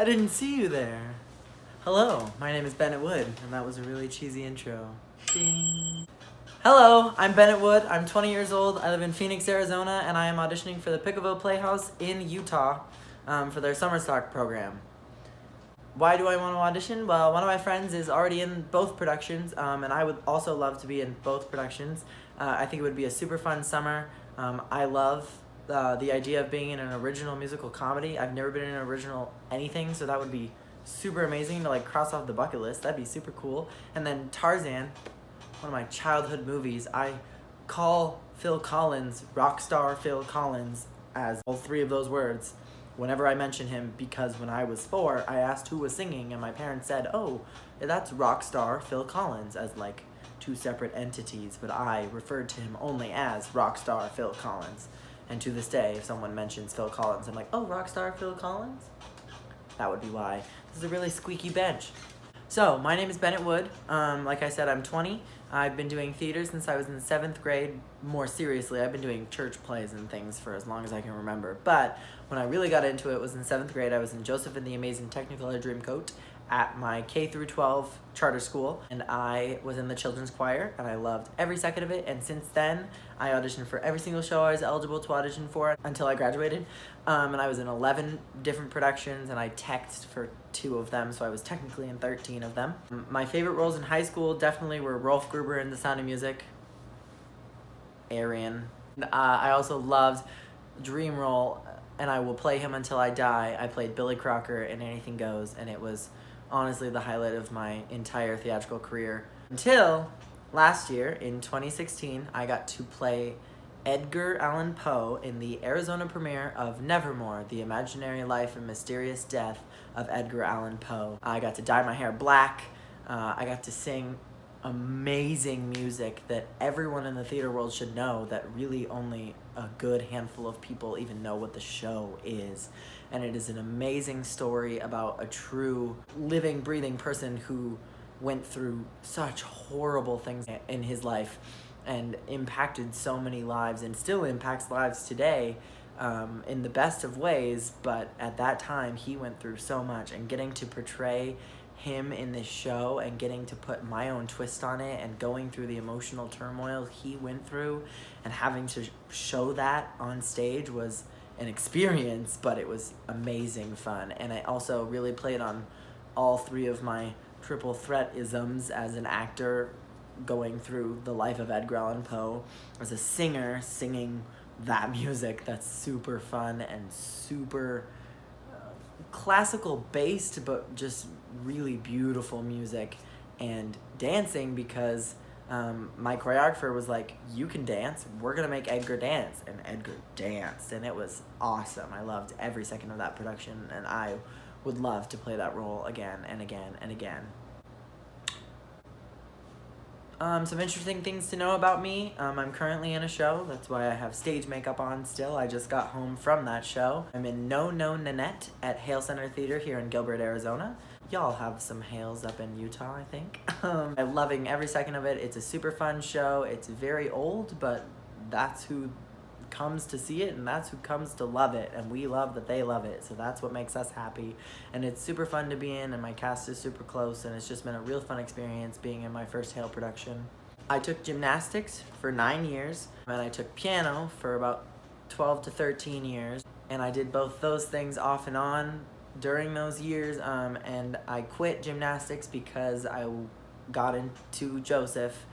I didn't see you there. Hello, my name is Bennett Wood, and that was a really cheesy intro. Ding. Hello, I'm Bennett Wood. I'm 20 years old. I live in Phoenix, Arizona, and I am auditioning for the Pickleville Playhouse in Utah for their summer stock program. Why do I want to audition? Well, one of my friends is already in both productions, and I would also love to be in both productions. I think it would be a super fun summer. I love the idea of being in an original musical comedy. I've never been in an original anything, so that would be super amazing to like cross off the bucket list. That'd be super cool. And then Tarzan, one of my childhood movies. I call Phil Collins, rock star Phil Collins, as all three of those words whenever I mention him, because when I was 4, I asked who was singing, and my parents said, oh, that's rock star Phil Collins, as like 2 separate entities, but I referred to him only as rock star Phil Collins. And to this day, if someone mentions Phil Collins, I'm like, oh, rock star Phil Collins? That would be why. This is a really squeaky bench. So, my name is Bennett Wood. Like I said, I'm 20. I've been doing theater since I was in 7th grade. More seriously, I've been doing church plays and things for as long as I can remember. But when I really got into it was in 7th grade. I was in Joseph and the Amazing Technicolor Dreamcoat at my K-12 charter school, and I was in the children's choir, and I loved every second of it. And since then, I auditioned for every single show I was eligible to audition for until I graduated. And I was in 11 different productions, and I teched for 2 of them, so I was technically in 13 of them. My favorite roles in high school definitely were Rolf Gruber in The Sound of Music, Arian. I also loved Dream Role, and I will play him until I die. I played Billy Crocker in Anything Goes, and it was honestly the highlight of my entire theatrical career. Until last year, in 2016, I got to play Edgar Allan Poe in the Arizona premiere of Nevermore, The Imaginary Life and Mysterious Death of Edgar Allan Poe. I got to dye my hair black. I got to sing amazing music that everyone in the theater world should know, that really only a good handful of people even know what the show is. And it is an amazing story about a true living, breathing person who went through such horrible things in his life and impacted so many lives and still impacts lives today in the best of ways. But at that time, he went through so much, and getting to portray him in this show and getting to put my own twist on it and going through the emotional turmoil he went through and having to show that on stage was an experience, but it was amazing fun. And I also really played on all 3 of my triple threat isms as an actor, going through the life of Edgar Allan Poe, as a singer singing that music that's super fun and super classical based, but just really beautiful music, and dancing because my choreographer was like, you can dance, we're gonna make Edgar dance, and Edgar danced, and it was awesome. I loved every second of that production, and I would love to play that role again and again and again. Some interesting things to know about me. I'm currently in a show. That's why I have stage makeup on still. I just got home from that show. I'm in No No Nanette at Hale Center Theater here in Gilbert, Arizona. Y'all have some Hales up in Utah, I think. I'm loving every second of it. It's a super fun show. It's very old, but that's who comes to see it, and that's who comes to love it, and we love that they love it, so that's what makes us happy. And it's super fun to be in, and my cast is super close, and it's just been a real fun experience being in my first Hale production. I took gymnastics for 9 years, and I took piano for about 12 to 13 years, and I did both those things off and on during those years, and I quit gymnastics because I got into Joseph,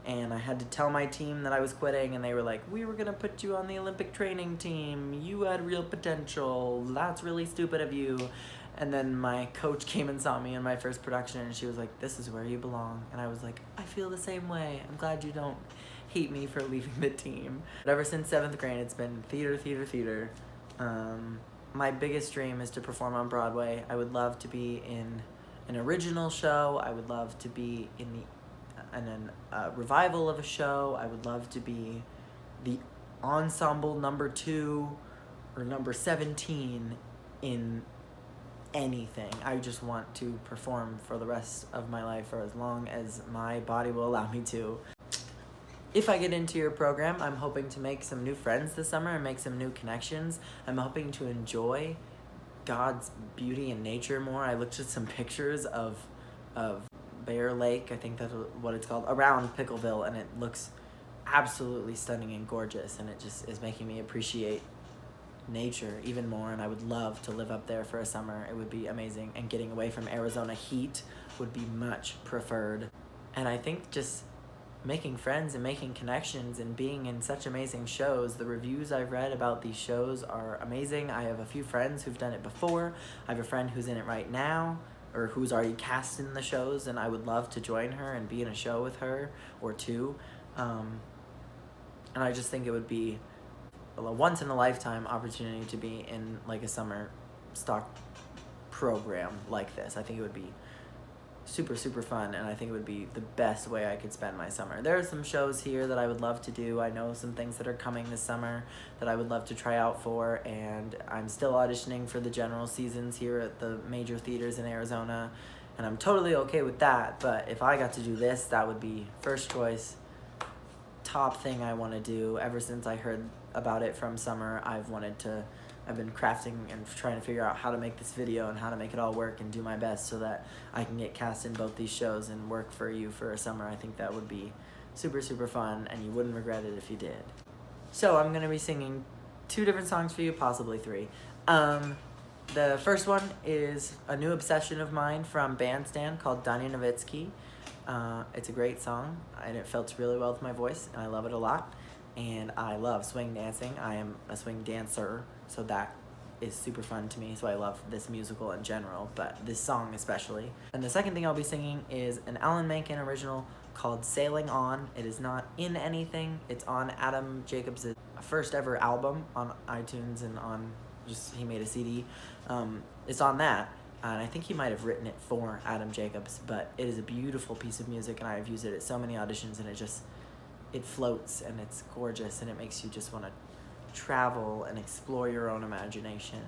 and I had to tell my team that I was quitting, and they were like, we were gonna put you on the Olympic training team. You had real potential. That's really stupid of you. And then my coach came and saw me in my first production, and she was like, this is where you belong. And I was like, I feel the same way. I'm glad you don't hate me for leaving the team. But ever since 7th grade, it's been theater, theater, theater. My biggest dream is to perform on Broadway. I would love to be in an original show. I would love to be in a revival of a show. I would love to be the ensemble number 2 or number 17 in anything. I just want to perform for the rest of my life, or as long as my body will allow me to. If I get into your program, I'm hoping to make some new friends this summer and make some new connections. I'm hoping to enjoy God's beauty and nature more. I looked at some pictures of Bear Lake, I think that's what it's called, around Pickleville, and it looks absolutely stunning and gorgeous, and it just is making me appreciate nature even more, and I would love to live up there for a summer. It would be amazing, and getting away from Arizona heat would be much preferred. And I think just making friends and making connections and being in such amazing shows. The reviews I've read about these shows are amazing. I have a few friends who've done it before. I have a friend who's in it right now, or who's already cast in the shows, and I would love to join her and be in a show with her or two. And I just think it would be a once-in-a-lifetime opportunity to be in like a summer stock program like this. I think it would be super, super fun, and I think it would be the best way I could spend my summer. There are some shows here that I would love to do. I know some things that are coming this summer that I would love to try out for, and I'm still auditioning for the general seasons here at the major theaters in Arizona, and I'm totally okay with that. But if I got to do this, that would be first choice, top thing I want to do. Ever since I heard about it from Summer, I've been crafting and trying to figure out how to make this video and how to make it all work and do my best so that I can get cast in both these shows and work for you for a summer. I think that would be super, super fun, and you wouldn't regret it if you did. So I'm going to be singing 2 different songs for you, possibly 3. The first one is a new obsession of mine from Bandstand called Donny Novitski. It's a great song, and it felt really well with my voice, and I love it a lot. And I love swing dancing. I am a swing dancer, so that is super fun to me. So I love this musical in general, but this song especially. And the second thing I'll be singing is an Menken original called Sailing On. It is not in anything. It's on Adam Jacobs' first ever album on iTunes, and he made a CD. It's on that. And I think he might have written it for Adam Jacobs, but it is a beautiful piece of music, and I have used it at so many auditions, and it floats, and it's gorgeous, and it makes you just want to travel and explore your own imagination.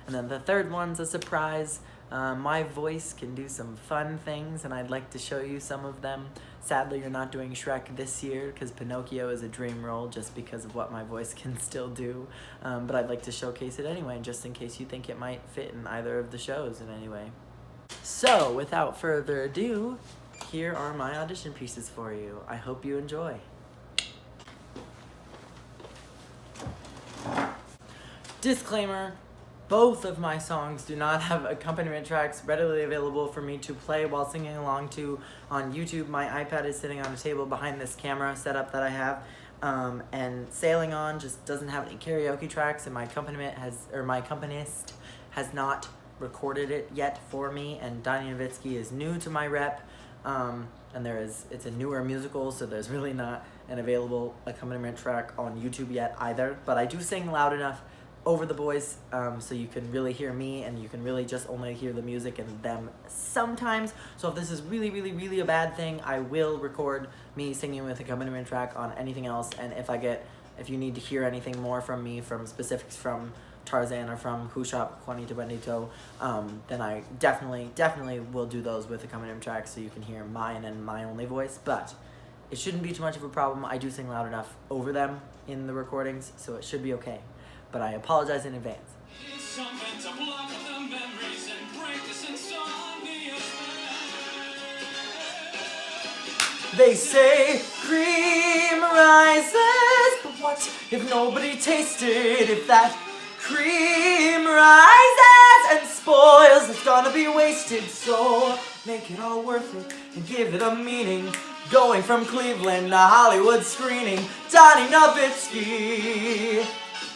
And then the third one's a surprise. My voice can do some fun things, and I'd like to show you some of them. Sadly, you're not doing Shrek this year because Pinocchio is a dream role just because of what my voice can still do. But I'd like to showcase it anyway, just in case you think it might fit in either of the shows in any way. So, without further ado, here are my audition pieces for you. I hope you enjoy. Disclaimer, both of my songs do not have accompaniment tracks readily available for me to play while singing along to on YouTube. My iPad is sitting on a table behind this camera setup that I have, and Sailing On just doesn't have any karaoke tracks, and my accompanist has not recorded it yet for me, and Donny Novitski is new to my rep, and it's a newer musical, so there's really not an available accompaniment track on YouTube yet either, but I do sing loud enough over the boys, so you can really hear me, and you can really just only hear the music and them sometimes. So if this is really, really, really a bad thing, I will record me singing with accompaniment track on anything else. And if you need to hear anything more from me, from specifics from Tarzan or from Who Shot Juanito Benito, then I definitely will do those with accompaniment tracks so you can hear mine and my only voice. But it shouldn't be too much of a problem. I do sing loud enough over them in the recordings, so it should be okay. But I apologize in advance. They say cream rises, but what if nobody tasted? If that cream rises and spoils, it's gonna be wasted. So make it all worth it and give it a meaning. Going from Cleveland to Hollywood screening, Donny Novitski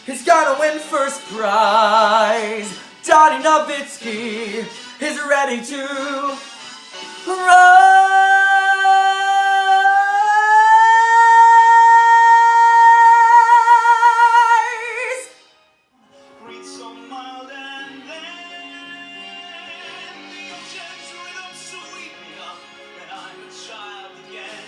is gonna win first prize. Donny Novitski is ready to rise. Breathe so mild and then the ocean's rhythm sweet enough that I'm a child again.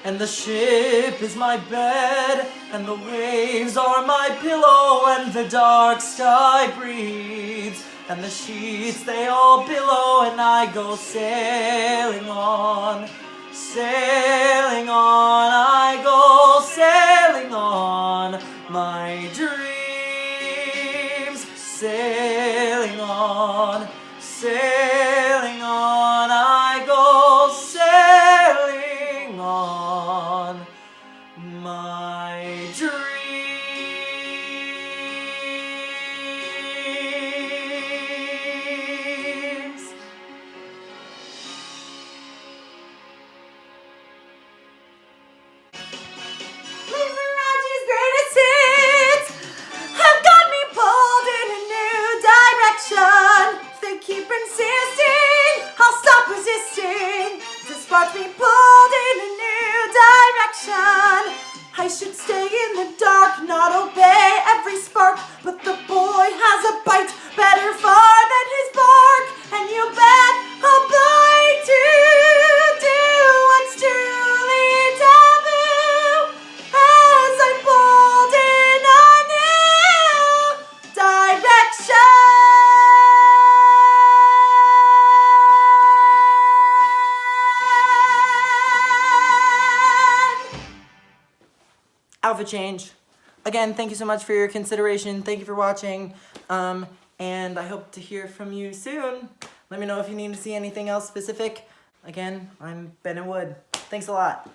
And the ship is my bed, and the waves are my pillow, and the dark sky breathes, and the sheets they all billow, and I go sailing on, I go sailing on, my dreams sailing sailing on, sailing on, I go sailing on, my dreams. Liberace's greatest hits have got me pulled in a new direction. If they keep insisting, I'll stop resisting. Just watch me pulled in a new direction. I should stay in the dark, not obey every spark. But the boy has a bite better far than his bark. And you bet I'll bite to do what's truly taboo. As I pulled in a new direction. Outfit change. Again, thank you so much for your consideration. Thank you for watching. And I hope to hear from you soon. Let me know if you need to see anything else specific. Again, I'm Ben and Wood. Thanks a lot.